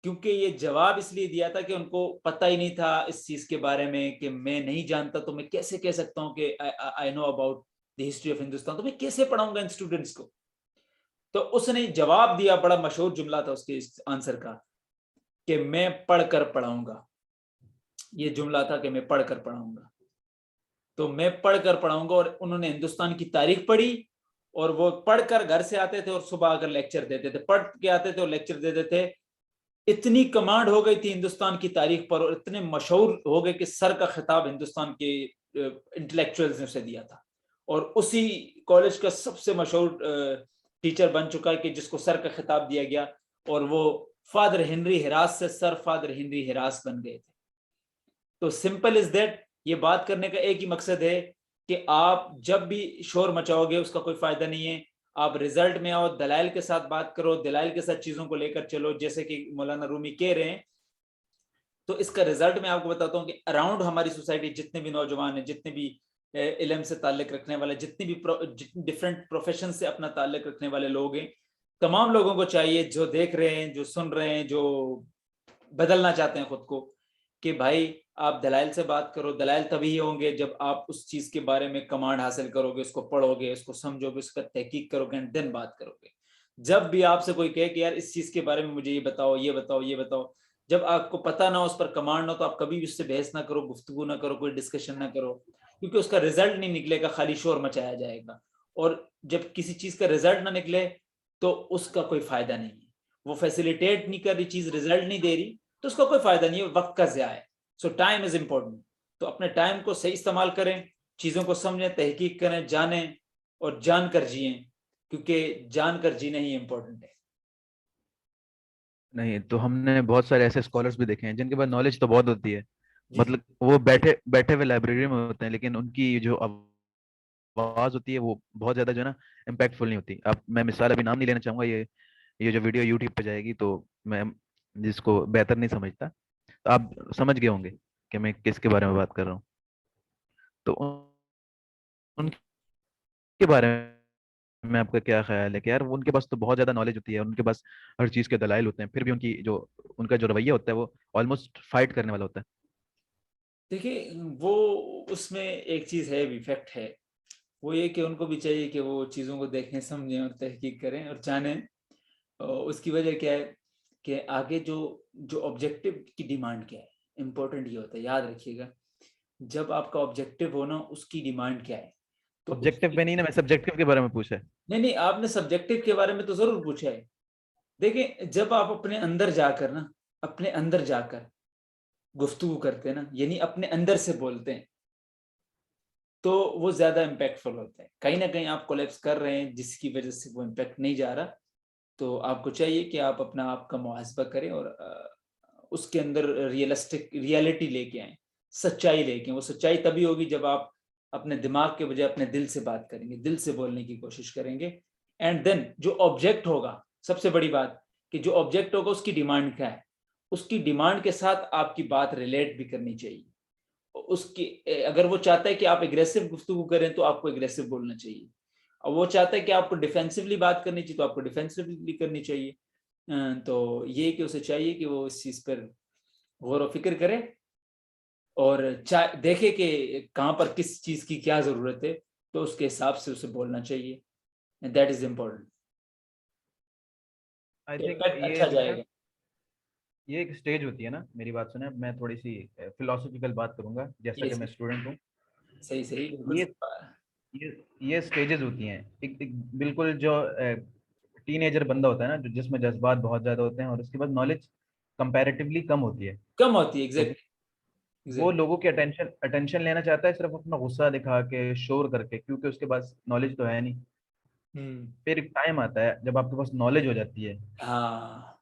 क्योंकि ये जवाब इसलिए दिया था कि उनको पता ही नहीं था इस चीज के बारे में, कि मैं नहीं जानता तो मैं कैसे कह सकता हूं कि I know about the history of Hindustan, तो मैं कैसे पढ़ाऊंगा इन स्टूडेंट्स को। तो उसने जवाब दिया, बड़ा मशहूर जुमला था उसके आंसर का, कि मैं पढ़कर पढ़ाऊंगा। ये जुमला था कि मैं पढ़कर पढ़ाऊंगा। तो मैं पढ़कर पढ़ाऊंगा, और उन्होंने हिंदुस्तान की तारीख पढ़ी, और वो पढ़कर घर से आते थे और सुबह आकर लेक्चर देते थे, पढ़ के आते थे और लेक्चर देते थे। इतनी कमांड हो गई थी हिंदुस्तान की तारीख पर, और इतने मशहूर हो गए कि सर का खिताब हिंदुस्तान के इंटेलेक्चुअल्स ने उसे दिया था, और उसी कॉलेज का सबसे मशहूर टीचर बन चुका है कि जिसको सर का खिताब दिया गया, और वो फादर हेनरी हिरास से सर फादर हेनरी हिरास बन गए थे। तो सिंपल इज दैट। ये बात करने का एक ही मकसद है कि आप जब भी शोर मचाओगे उसका कोई फायदा नहीं है। आप रिजल्ट में आओ, दलाइल के साथ बात करो, दलाइल के साथ चीजों को लेकर चलो, जैसे कि मौलाना रूमी कह रहे हैं तो इसका रिजल्ट मैं आपको बताता हूँ कि अराउंड हमारी सोसाइटी जितने भी नौजवान हैं, जितने भी इल्म से ताल्लुक रखने वाले, जितने भी डिफरेंट प्रोफेशन से अपना ताल्लुक रखने वाले लोग हैं, तमाम लोगों को चाहिए, जो देख रहे हैं, जो सुन रहे हैं, जो बदलना चाहते हैं खुद को, कि भाई आप दलाइल से बात करो। दलाइल तभी होंगे जब आप उस चीज के बारे में कमांड हासिल करोगे, उसको पढ़ोगे, उसको समझोगे, उसका तहकीक करोगे एंड देन बात करोगे। जब भी आपसे कोई कहे कि यार इस चीज के बारे में मुझे ये बताओ, ये बताओ, ये बताओ, जब आपको पता ना हो, उस पर कमांड ना हो, तो आप कभी भी उससे बहस ना करो, गुफ्तगू ना करो, कोई डिस्कशन ना करो, क्योंकि उसका रिजल्ट नहीं निकलेगा, खाली शोर मचाया जाएगा। और जब किसी चीज का रिजल्ट ना निकले तो उसका कोई फायदा नहीं है। वो फैसिलिटेट नहीं कर रही चीज, रिजल्ट नहीं दे रही, तो उसका कोई फायदा नहीं है, वक्त का ज़िया है। सो टाइम इज इम्पोर्टेंट। तो अपने टाइम को सही इस्तेमाल करें, चीजों को समझें, तहकीक करें, जानें और जानकर जिए, क्योंकि जानकर जीना ही इम्पोर्टेंट है। नहीं, तो हमने बहुत सारे ऐसे स्कॉलर्स भी देखे हैं जिनके पास नॉलेज तो बहुत होती है, जी मतलब वो बैठे बैठे हुए लाइब्रेरी में होते हैं, लेकिन उनकी जो आवाज होती है वो बहुत ज्यादा जो है ना इम्पैक्टफुल नहीं होती। अब मैं मिसाल अभी नाम नहीं लेना चाहूंगा, ये जो वीडियो यूट्यूब पे जाएगी तो मैं जिसको बेहतर नहीं समझता, तो आप समझ गए होंगे कि मैं किसके बारे में बात कर रहा हूँ। तो उनके बारे में आपका क्या ख्याल है कि यार उनके पास तो बहुत ज्यादा नॉलेज होती है, उनके पास हर चीज के दलाइल होते हैं, फिर भी उनकी जो उनका जो रवैया होता है वो ऑलमोस्ट फाइट करने वाला होता है। देखिए, वो उसमें एक चीज है भी, फैक्ट है, वो ये कि उनको भी चाहिए कि वो चीज़ों को देखें, समझें और तहकीक करें और जानें। उसकी वजह क्या है कि आगे जो जो ऑब्जेक्टिव की डिमांड क्या है, इम्पोर्टेंट ये होता है, याद रखिएगा। जब आपका ऑब्जेक्टिव हो ना, उसकी डिमांड क्या है, तो ऑब्जेक्टिव उसकी। पे नहीं ना, मैं सब्जेक्टिव के बारे में पूछा है। नहीं नहीं, आपने सब्जेक्टिव के बारे में तो जरूर पूछा है। देखिए, जब आप अपने अंदर जाकर ना, अपने अंदर जाकर गुफ्तगू करते हैं ना, यानी अपने अंदर से बोलते हैं, तो वो ज्यादा इम्पैक्टफुल होता है। कहीं ना कहीं आप कोलैप्स कर रहे हैं, जिसकी वजह से वो इम्पैक्ट नहीं जा रहा। तो आपको चाहिए कि आप अपना आप का मुहासबा करें और उसके अंदर रियलिस्टिक रियलिटी लेके आए, सच्चाई लेके आएं। वो सच्चाई तभी होगी जब आप अपने दिमाग के बजाय अपने दिल से बात करेंगे, दिल से बोलने की कोशिश करेंगे। एंड देन जो ऑब्जेक्ट होगा, सबसे बड़ी बात, कि जो ऑब्जेक्ट होगा उसकी डिमांड क्या है, उसकी डिमांड के साथ आपकी बात रिलेट भी करनी चाहिए। उसकी अगर वो चाहता है कि आप एग्रेसिव गुफ्तगू करें, तो आपको एग्रेसिव बोलना चाहिए। और वो चाहता है कि आपको डिफेंसिवली बात करनी चाहिए, तो आपको डिफेंसिवली करनी चाहिए। तो ये कि उसे चाहिए कि वो इस चीज पर गौर व फिक्र करे और देखे कि कहाँ पर किस चीज की क्या जरूरत है, तो उसके हिसाब से उसे बोलना चाहिए। And that is important. I think impact ये अच्छा जो है ना, जाएगा। ये एक स्टेज होती है ना, मेरी बात सुने, मैं थोड़ी सी फिलोसफिकल बात करूंगा जैसा ये कि मैं सही, स्टूडेंट हूँ। सही सही, बिल्कुल ये सही। ये ये स्टेजेस होती हैं। एक बिल्कुल जो टीनेजर बंदा होता है ना, जो जिसमें जज्बात बहुत ज्यादा होते हैं और उसके बाद नॉलेज कंपैरेटिवली कम होती है, कम होती है, तो एग्जैक्ट वो एग्जैक्ट। लोगों की अटेंशन अटेंशन लेना चाहता है सिर्फ अपना गुस्सा दिखा के, शोर करके, क्योंकि उसके पास नॉलेज तो है नहीं। हम्म। फिर एक टाइम आता है जब आपके पास नॉलेज हो जाती है, हाँ,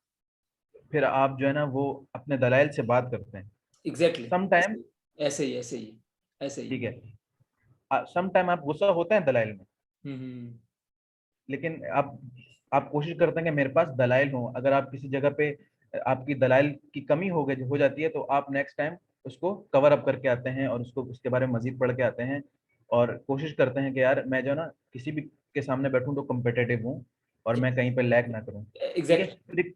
फिर आप जो है ना वो अपने दलाइल से बात करते हैं। एग्जैक्टली, सम टाइम, ऐसे ही ऐसे ही ऐसे ही। ठीक है, सम टाइम आप गुस्सा होते हैं दलाइल में, हम्म। लेकिन आप कोशिश करते हैं कि मेरे पास दलाइल हो। अगर आप किसी जगह पे आपकी दलाइल की कमी हो जाती है, तो आप नेक्स्ट टाइम उसको कवर अप करके आते हैं और उसको उसके बारे में मजीद पढ़ के आते हैं और कोशिश करते हैं कि यार मैं जो है ना किसी भी के सामने बैठूं तो कम्पिटेटिव हूँ और मैं कहीं पे लैग ना करूँ। ठीक है, एग्जैक्ट। फिर एक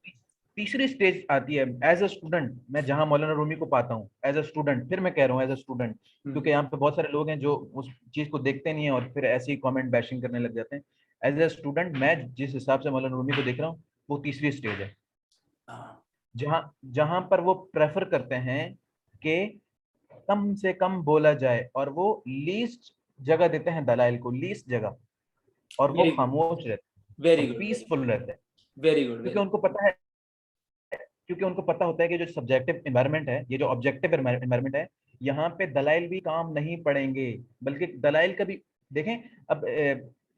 तीसरी स्टेज आती है एज अ स्टूडेंट। मैं जहां मौलाना रूमी को पाता हूँ एज अ स्टूडेंट, फिर मैं कह रहा हूँ एज अ स्टूडेंट, क्योंकि यहाँ पे बहुत सारे लोग हैं जो उस चीज को देखते नहीं है और फिर ऐसे ही कमेंट बैशिंग करने लग जाते हैं। एज ए स्टूडेंट मैं जिस हिसाब से मौलाना रूमी को देख रहा हूँ, वो तीसरी स्टेज है, हाँ, जहां जहां पर वो प्रेफर करते हैं कि कम से कम बोला जाए और वो लीस्ट जगह देते हैं दलाइल को, लीस्ट जगह, और वो वेरी गुड, खामोश रहते हैं वेरी और गुड, पीसफुल रहते हैं, वेरी गुड, क्योंकि वेरी। उनको पता है, क्योंकि उनको पता होता है कि जो सब्जेक्टिव एनवायरनमेंट है, ये जो ऑब्जेक्टिव एनवायरनमेंट है, यहाँ पे दलाइल भी काम नहीं पड़ेंगे, बल्कि दलाइल का भी देखें। अब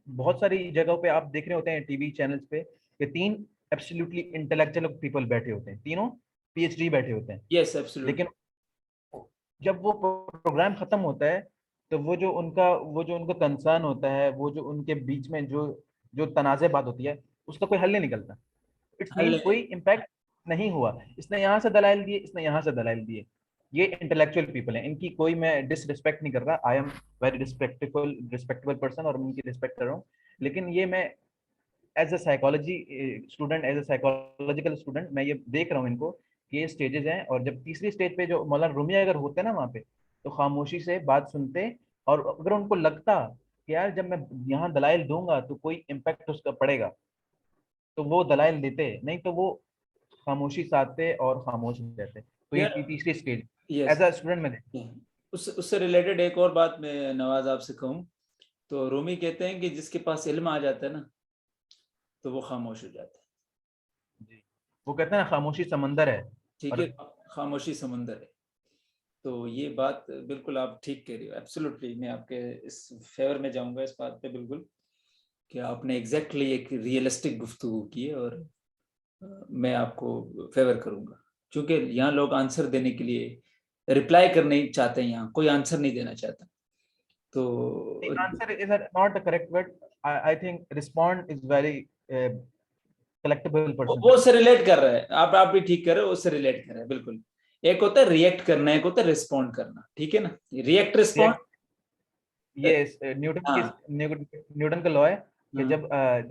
बहुत सारी जगहों पे आप देख रहे होते हैं टीवी चैनल्स पे कि तीन एब्सोल्युटली इंटेलेक्चुअल पीपल बैठे होते हैं, तीनों पीएचडी बैठे होते हैं, यस, एब्सोल्युटली। लेकिन जब वो प्रोग्राम खत्म होता है, तो वो जो उनका कंसर्न होता है, वो जो उनके बीच में जो जो तनाज़े बात होती है, उसका कोई हल नहीं निकलता। इट्स मीन हल कोई इम्पैक्ट नहीं हुआ, इसने यहाँ से दलाइल दिए, इसने यहाँ से दलाइल दिए। ये इंटेलेक्चुअल पीपल हैं, इनकी कोई मैं डिसरिस्पेक्ट नहीं कर रहा, I am very respectable person और मैं इनकी रिस्पेक्ट कर रहा हूँ, लेकिन ये मैं as a psychology student, as a psychological student मैं ये देख रहा हूँ इनको कि ये स्टेजेस हैं, और जब तीसरी स्टेज पे जो मौलाना रूमी अगर होते ना वहाँ पे, तो खामोशी से बात सुनते, और अगर उनको लगता कि यार जब मैं यहाँ दलाइल दूंगा तो कोई इम्पैक्ट उसका पड़ेगा, तो वो दलाइल देते, नहीं तो वो खामोशी साधते और खामोश रहते। तो ये यार तीसरी stage yes, as a student में उससे रिलेटेड एक और बात मैं नवाज आपसे कहूँ, तो रूमी कहते हैं कि जिसके पास इल्म आ जाता है ना, तो वो खामोश हो जाता है। जी, वो कहते हैं ना खामोशी समंदर है। ठीक और है, खामोशी समंदर है। तो ये बात बिल्कुल आप ठीक कह रही हो, एब्सोल्युटली मैं आपके इस फेवर में जाऊंगा इस बात पे बिल्कुल, कि आपने एग्जैक्टली एक रियलिस्टिक गुफ्तगू की है, और मैं आपको फेवर करूंगा, क्योंकि यहाँ लोग आंसर देने के लिए रिप्लाई करने चाहते हैं, यहाँ कोई आंसर नहीं देना चाहता। तो answer is not a correct word, I think respond is very collectible person. वो उससे रिलेट कर रहा है, आप भी ठीक कर रहे हो, उससे रिलेट कर रहा है बिल्कुल। एक होता है रिएक्ट करना, एक होता है रिस्पॉन्ड करना, ठीक है ना, रिएक्ट रिस्पॉन्ड। ये न्यूटन की हाँ न्यूटन का लॉ है कि हाँ,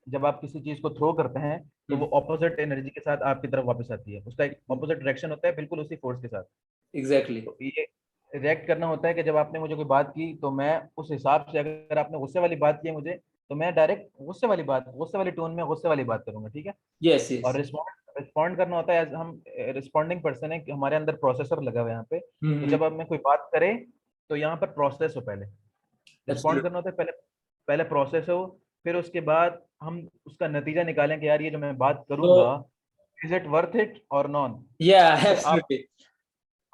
जब आप किसी चीज को थ्रो करते हैं तो वो ऑपोजिट एनर्जी के साथ आपकी तरफ वापस आती है, उसका एक ऑपोजिट डायरेक्शन होता है बिल्कुल उसी फोर्स के साथ। एग्जैक्टली। तो ये रिएक्ट करना होता है कि जब आपने मुझे कोई बात की तो मैं उस हिसाब से, अगर आपने गुस्से वाली बात की है मुझे, तो मैं डायरेक्ट गुस्से वाली टोन में गुस्से वाली बात करूंगा, ठीक है। Yes yes. और रिस्पॉन्ड करना होता है हम रिस्पॉन्डिंग पर्सन है कि हमारे अंदर प्रोसेसर लगा हुआ है यहाँ पे, तो जब हमें कोई बात करे तो यहाँ पर प्रोसेस हो, पहले रिस्पॉन्ड एब्सोल्युटली। करना होता है, पहले पहले प्रोसेस हो, फिर उसके बाद हम उसका नतीजा निकालें कि यार ये जो मैं बात तो करूंगा इज इट वर्थ इट और नॉन, या तो फिर एब्सोल्युटली।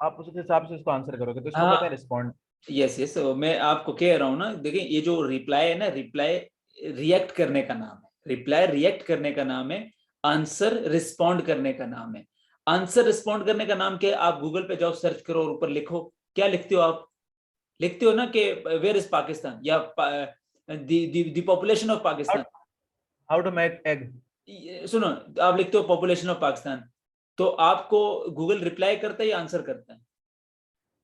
आप उस हिसाब से उसको आंसर करोगे, तो इसको कहते हैं हाँ रिस्पॉन्ड। यस यस, मैं आपको कह रहा हूँ ना, देखिए ये जो रिप्लाई है ना, रिप्लाई रिएक्ट करने का नाम है, रिप्लाई रिएक्ट करने का नाम है, आंसर रिस्पॉन्ड करने का नाम है। आंसर रिस्पॉन्ड करने का नाम क्या है? आप गूगल पे जाओ, सर्च करो और ऊपर लिखो, क्या लिखते हो आप? लिखते हो ना कि वेयर इज पाकिस्तान, या the population of Pakistan. How to make egg. सुनो, आप लिखते हो पॉपुलेशन ऑफ पाकिस्तान, तो आपको गूगल रिप्लाई करता है या आंसर करता है?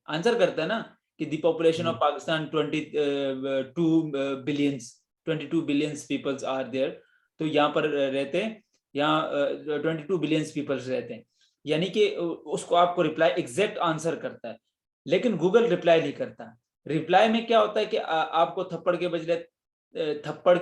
आंसर करता है ना, कि द पॉपुलेशन ऑफ जी Pakistan 22 billions, 22 billions peoples are there. तो यहाँ पर रहते हैं, यहाँ 22 बिलियंस पीपल्स रहते हैं, यानी कि उसको आपको रिप्लाई एग्जैक्ट आंसर करता है। लेकिन गूगल रिप्लाई नहीं करता। रिप्लाई में क्या होता है कि आपको थप्पड़ के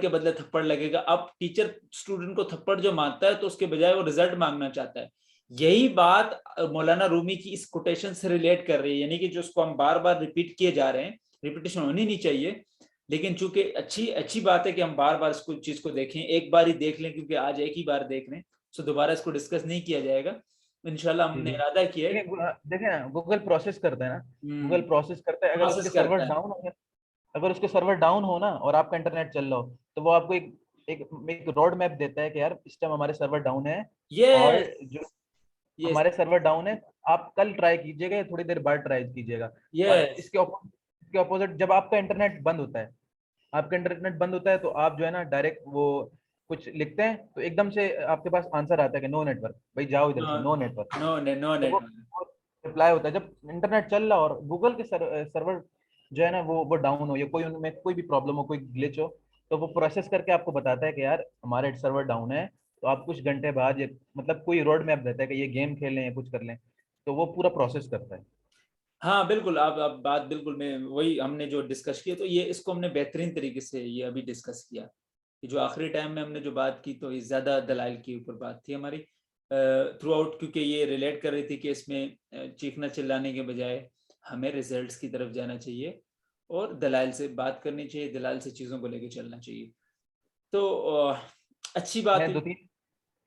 बदले थप्पड़ लगेगा। अब टीचर स्टूडेंट को थप्पड़ जो मारता है, तो उसके बजाय वो रिजल्ट मांगना चाहता है। यही बात मौलाना रूमी की इस कोटेशन से रिलेट कर रही है, यानी कि जो उसको हम बार बार रिपीट किए जा रहे हैं, रिपीटेशन होनी नहीं चाहिए, लेकिन चूंकि अच्छी अच्छी बात है कि हम बार बार इसको चीज को देखें, एक बार ही देख लें, क्योंकि आज एक ही बार देख लें, तो दोबारा इसको डिस्कस नहीं किया जाएगा। इंशाल्लाह जी हमने जी। इरादा किया है। देखिए ना, गूगल प्रोसेस करता है ना, गूगल प्रोसेस करता है, अगर प्रोसेस उसके सर्वर करता है। डाउन हो, अगर उसके सर्वर डाउन हो ना और आपका इंटरनेट चल रहा हो, तो वो आपको एक एक रोड मैप देता है कि यार इस टाइम हमारे सर्वर डाउन है, और यस जो यस हमारे सर्वर डाउन है, आप कल ट्राई कीजिएगा या थोड़ी देर बाद ट्राई कीजिएगा। और यस। इसके ऑपोजिट जब आपका इंटरनेट बंद होता है, आपका इंटरनेट बंद होता है, तो आप जो है ना डायरेक्ट वो कुछ लिखते हैं तो एकदम से आपके पास आंसर आता है कि नो नेटवर्क, भाई जाओ इधर नो से, नो नेटवर्क। नो तो वो नेटवर्क। रिप्लाई होता है जब इंटरनेट चल रहा और गूगल के सर्वर जो है ना वो डाउन हो, या कोई उनमें कोई भी प्रॉब्लम हो, कोई ग्लिच हो, तो वो प्रोसेस करके आपको बताता है कि यार हमारे सर्वर डाउन है, तो आप कुछ घंटे बाद, ये मतलब कोई रोड मैप देता है कि ये गेम खेल लें या कुछ कर लें, तो वो पूरा प्रोसेस करता है। हाँ बिल्कुल, आप बात बिल्कुल, मैं वही हमने जो डिस्कस किया, तो ये इसको हमने बेहतरीन तरीके से ये अभी डिस्कस किया, कि जो आखिरी टाइम में हमने जो बात की, तो ये ज़्यादा दलाइल के ऊपर बात थी हमारी थ्रू आउट, क्योंकि ये रिलेट कर रही थी कि इसमें चीखना चिल्लाने के बजाय हमें रिजल्ट्स की तरफ जाना चाहिए, और दलाइल से बात करनी चाहिए, दलाइल से चीज़ों को लेकर चलना चाहिए। तो अच्छी बात मैं है। दो तीन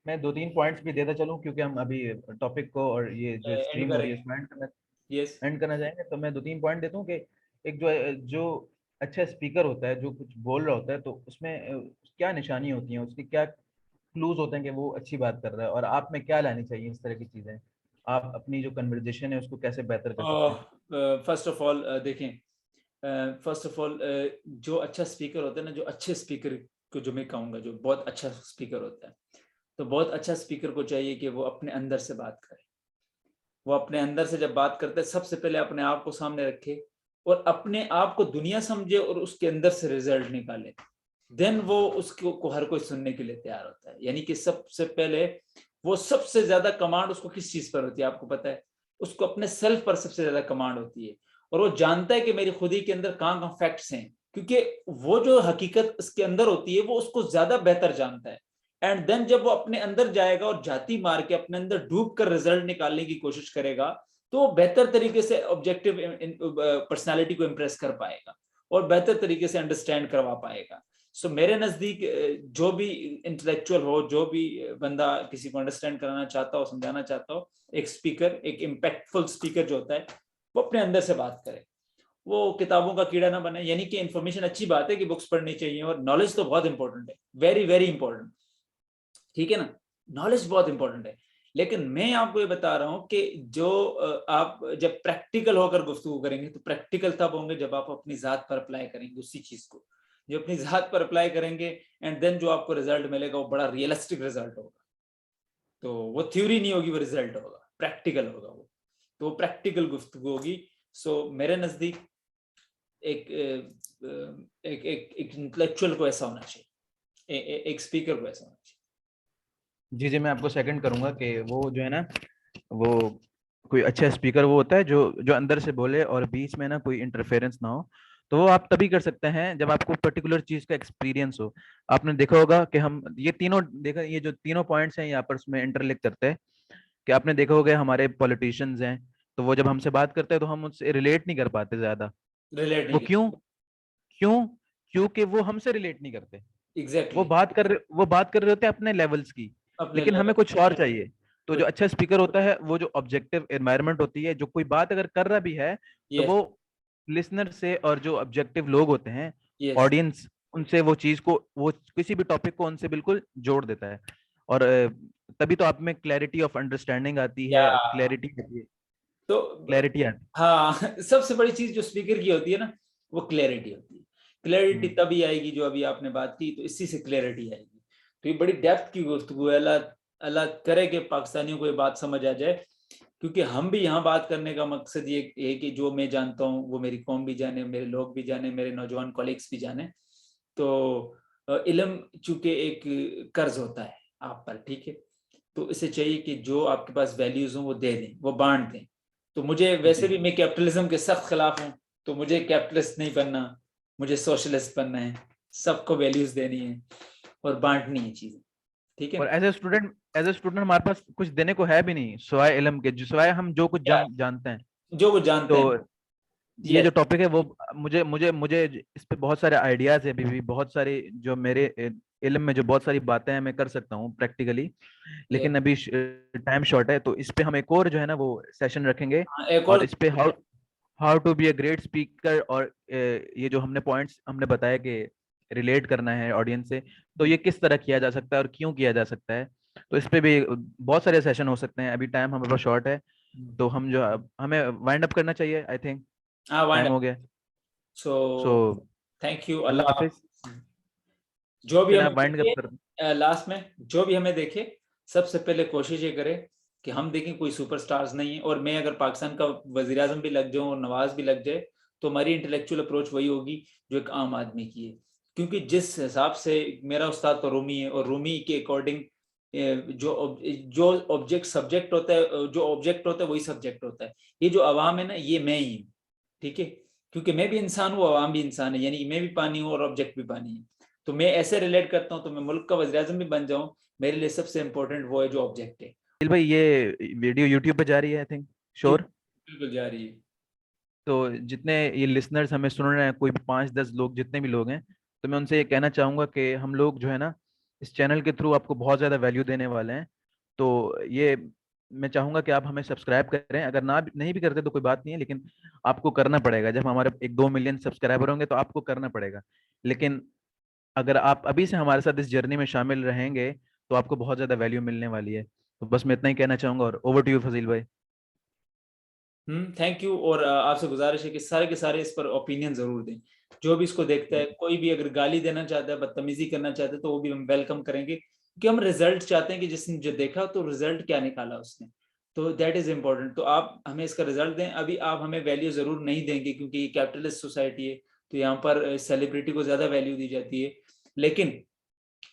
मैं दो तीन पॉइंट्स भी देता चलूं, क्योंकि हम अभी टॉपिक को और ये जो एंड स्ट्रीम हो रही है करेंगे। उसमें यस। एंड करना चाहेंगे, तो मैं दो तीन पॉइंट देता हूँ कि एक जो जो अच्छा स्पीकर होता है, जो कुछ बोल रहा होता है, तो उसमें क्या निशानी होती है, उसके क्या क्लूज होते हैं कि वो अच्छी बात कर रहा है, और आप में क्या लानी चाहिए इस तरह की चीजें, आप अपनी जो कन्वर्जेशन है उसको कैसे बेहतर कर सकते हैं। फर्स्ट ऑफ ऑल देखें, फर्स्ट ऑफ ऑल जो अच्छा स्पीकर होता है ना, जो अच्छे स्पीकर को जो मैं कहूँगा, जो बहुत अच्छा स्पीकर होता है, तो बहुत अच्छा स्पीकर को चाहिए कि वो अपने अंदर से बात करे। वो अपने अंदर से जब बात करते हैं, सबसे पहले अपने आप को सामने रखे और अपने आप को दुनिया समझे और उसके अंदर से रिजल्ट निकाले, देन वो उसको को हर कोई सुनने के लिए तैयार होता है। यानी कि सबसे पहले वो सबसे ज्यादा कमांड उसको किस चीज पर होती है आपको पता है? उसको अपने सेल्फ पर सबसे ज्यादा कमांड होती है, और वो जानता है कि मेरी खुद ही के अंदर कहाँ कहाँ फैक्ट्स हैं, क्योंकि वो जो हकीकत उसके अंदर होती है वो उसको ज्यादा बेहतर जानता है। एंड देन जब वो अपने अंदर जाएगा और जाती मार के अपने अंदर डूब कर रिजल्ट निकालने की कोशिश करेगा, तो वो बेहतर तरीके से ऑब्जेक्टिव पर्सनालिटी को इम्प्रेस कर पाएगा और बेहतर तरीके से अंडरस्टैंड करवा पाएगा। सो मेरे नजदीक जो भी इंटेलेक्चुअल हो, जो भी बंदा किसी को अंडरस्टैंड कराना चाहता हो, समझाना चाहता हो, एक स्पीकर, एक इम्पैक्टफुल स्पीकर जो होता है, वो अपने अंदर से बात करे, वो किताबों का कीड़ा ना बने। यानी कि इन्फॉर्मेशन अच्छी बात है कि बुक्स पढ़नी चाहिए, और नॉलेज तो बहुत इंपॉर्टेंट है, वेरी वेरी इंपॉर्टेंट, ठीक है ना, नॉलेज बहुत इंपॉर्टेंट है। लेकिन मैं आपको ये बता रहा हूं कि जो आप जब प्रैक्टिकल होकर गुफ्तगू करेंगे, तो प्रैक्टिकल तब होंगे जब आप अपनी जात पर अप्लाई करेंगे उसी चीज को, जो अपनी जात पर अप्लाई करेंगे, एंड देन जो आपको रिजल्ट मिलेगा वो बड़ा रियलिस्टिक रिजल्ट होगा। तो वो थ्योरी नहीं होगी, वो रिजल्ट होगा, प्रैक्टिकल होगा वो, तो प्रैक्टिकल गुफ्तगू होगी। सो मेरे नजदीक एक एक इंटेलेक्चुअल को ऐसा होना चाहिए, एक स्पीकर को ऐसा होना चाहिए। जी जी, मैं आपको सेकंड करूंगा कि वो जो है ना, वो कोई अच्छा स्पीकर वो होता है जो जो अंदर से बोले और बीच में ना कोई इंटरफेरेंस ना हो। तो वो आप तभी कर सकते हैं जब आपको पर्टिकुलर चीज का एक्सपीरियंस हो। आपने देखा होगा कि हम ये तीनों देखा, ये जो तीनों पॉइंट्स हैं ये आपस में इंटरलिंक करते हैं। कि आपने देखा होगा हमारे पॉलिटिशियंस हैं, तो वो जब हमसे बात करते हैं तो हम उससे रिलेट नहीं कर पाते ज्यादा। रिलेट वो नहीं क्यों? क्यों? क्योंकि वो हमसे रिलेट नहीं करते। एग्जैक्टली, वो बात कर रहे होते हैं अपने लेवल्स की, अपने लेकिन हमें लेवल कुछ और चाहिए। तो कुछ। जो अच्छा स्पीकर होता है वो जो ऑब्जेक्टिव एनवायरनमेंट होती है, जो कोई बात अगर कर रहा भी है तो यस, वो लिसनर से, और जो ऑब्जेक्टिव लोग होते हैं, यस, ऑडियंस, उनसे वो चीज को, वो किसी भी टॉपिक को उनसे बिल्कुल जोड़ देता है। और तभी तो आप में क्लैरिटी ऑफ अंडरस्टैंडिंग आती या है, क्लैरिटी आती है, तो क्लैरिटी आती हाँ सबसे बड़ी चीज जो स्पीकर की होती है ना, वो क्लैरिटी होती है। है। क्लैरिटी तभी आएगी जो अभी आपने बात की, तो इसी से क्लैरिटी आएगी। तो ये बड़ी डेप्थ की गुफ्तगू है। अल्लाह अल्लाह करे कि पाकिस्तानियों को ये बात समझ आ जाए, क्योंकि हम भी यहाँ बात करने का मकसद ये है कि जो मैं जानता हूँ वो मेरी कौम भी जाने, मेरे लोग भी जाने, मेरे नौजवान कॉलीग्स भी जाने। तो इल्म चूंकि एक कर्ज होता है आप पर, ठीक है, तो इसे चाहिए कि जो आपके पास वैल्यूज हो वो दे दें, वो बांट दें। तो मुझे वैसे जी भी मैं कैपिटलिज्म के सख्त खिलाफ हूँ, तो मुझे कैपिटलिस्ट नहीं बनना, मुझे सोशलिस्ट बनना है। सबको वैल्यूज देनी है और बांटनी है चीजें, ठीक है। और एज ए स्टूडेंट हमारे पास कुछ देने को है भी नहीं सिवाय इल्म के, जो सिवाय हम जो कुछ या जानते हैं। जो वो जानते तो हैं। ये जो यस, टॉपिक है वो मुझे मुझे मुझे इस पे बहुत सारे आइडियाज है, अभी भी बहुत सारी जो मेरे इल्म में जो बहुत सारी बातें हैं मैं कर सकता हूँ प्रैक्टिकली। यस, लेकिन अभी टाइम शॉर्ट है, तो इस पे हम एक और जो है ना वो सेशन रखेंगे। हाँ, एक और और इस पे how how to be a great speaker, और ये जो हमने पॉइंट्स हमने बताया कि रिलेट करना है ऑडियंस से, तो ये किस तरह किया जा सकता है और क्यों किया जा सकता है। तो इस पे भी बहुत सारे सेशन हो सकते हैं। अभी टाइम हमारे पास शॉर्ट है, तो हम जो हमें वाइंड अप करना चाहिए, आई थिंक हाँ टाइम वाइंड। हो गया। सो सो थैंक यू, अल्लाह अल्लाह हाफिज। हाफिज़। जो भी हमें जनाब वाइंड अप कर। देखे, लास्ट में जो भी हमें देखे, सबसे पहले कोशिश ये करें कि हम देखें कोई सुपरस्टार्स नहीं है, और मैं अगर पाकिस्तान का वजीर आजम भी लग जाऊं और नवाज भी लग जाए, तो हमारी इंटेलेक्चुअल अप्रोच वही होगी जो एक आम आदमी की है। क्योंकि जिस हिसाब से मेरा उस्ताद तो रूमी है, और रूमी के अकॉर्डिंग जो जो ऑब्जेक्ट सब्जेक्ट होता है, जो ऑब्जेक्ट होता है वही सब्जेक्ट होता है। ये जो अवाम है ना, ये मैं ही हूँ, ठीक है, क्योंकि मैं भी इंसान हूँ, अवाम भी इंसान है, यानी मैं भी पानी हूँ और ऑब्जेक्ट भी पानी है। तो मैं ऐसे रिलेट करता हूँ, तो मैं मुल्क का वज़ीर आज़म भी बन जाऊं, मेरे लिए सबसे इंपॉर्टेंट वो है जो ऑब्जेक्ट है। दिल भाई, ये वीडियो यूट्यूब पे जा रही है आई थिंक, जी श्योर? बिल्कुल जा रही है। तो जितने ये लिसनर्स हमें सुन रहे हैं, कोई भी 5-10 लोग जितने भी लोग हैं, तो मैं उनसे ये कहना चाहूंगा कि हम लोग जो है ना इस चैनल के थ्रू आपको बहुत ज़्यादा वैल्यू देने वाले हैं। तो ये मैं चाहूंगा कि आप हमें सब्सक्राइब करें। अगर ना नहीं भी करते तो कोई बात नहीं है, लेकिन आपको करना पड़ेगा। जब हमारे 1-2 मिलियन सब्सक्राइबर होंगे तो आपको करना पड़ेगा। लेकिन अगर आप अभी से हमारे साथ इस जर्नी में शामिल रहेंगे तो आपको बहुत ज़्यादा वैल्यू मिलने वाली है। तो बस मैं इतना ही कहना चाहूंगा, और ओवर टू यू फजील भाई। Thank you. और आपसे गुजारिश है कि सारे के सारे इस पर ओपिनियन जरूर दें। जो भी इसको देखता है, कोई भी अगर गाली देना चाहता है, बदतमीजी करना चाहता है, तो वो भी हम वेलकम करेंगे। कि हम रिजल्ट चाहते हैं कि जिसने जो देखा तो रिजल्ट क्या निकाला उसने, तो दैट इज इम्पोर्टेंट। तो आप हमें इसका रिजल्ट दें। अभी आप हमें वैल्यू जरूर नहीं देंगे क्योंकि ये कैपिटलिस्ट सोसाइटी है, तो यहाँ पर सेलिब्रिटी को ज्यादा वैल्यू दी जाती है, लेकिन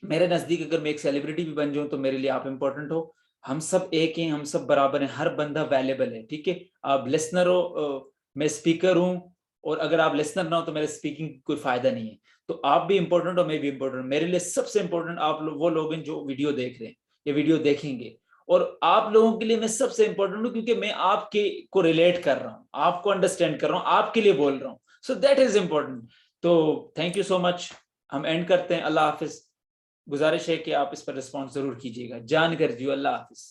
मेरे नजदीक अगर मैं एक सेलिब्रिटी भी बन जाऊं तो मेरे लिए आप इम्पोर्टेंट हो। हम सब एक हैं, हम सब बराबर हैं, हर बंदा वैल्यूएबल है, ठीक है। आप लिसनर हो, मैं स्पीकर हूं, और अगर आप लिसनर ना हो तो मेरे स्पीकिंग कोई फायदा नहीं है। तो आप भी इम्पोर्टेंट हो, मैं भी इम्पोर्टेंट। मेरे लिए सबसे इम्पोर्टेंट आप लोग, वो लोग हैं जो वीडियो देख रहे हैं, ये वीडियो देखेंगे, और आप लोगों के लिए मैं सबसे इम्पोर्टेंट हूँ क्योंकि मैं आपके को रिलेट कर रहा हूँ, आपको अंडरस्टैंड कर रहा हूँ, आपके लिए बोल रहा हूँ। So that is important. तो थैंक यू सो मच, हम एंड करते हैं। अल्लाह हाफिज। गुजारिश है कि आप इस पर रिस्पॉन्स जरूर कीजिएगा। जान कर जियो। अल्लाह हाफिज।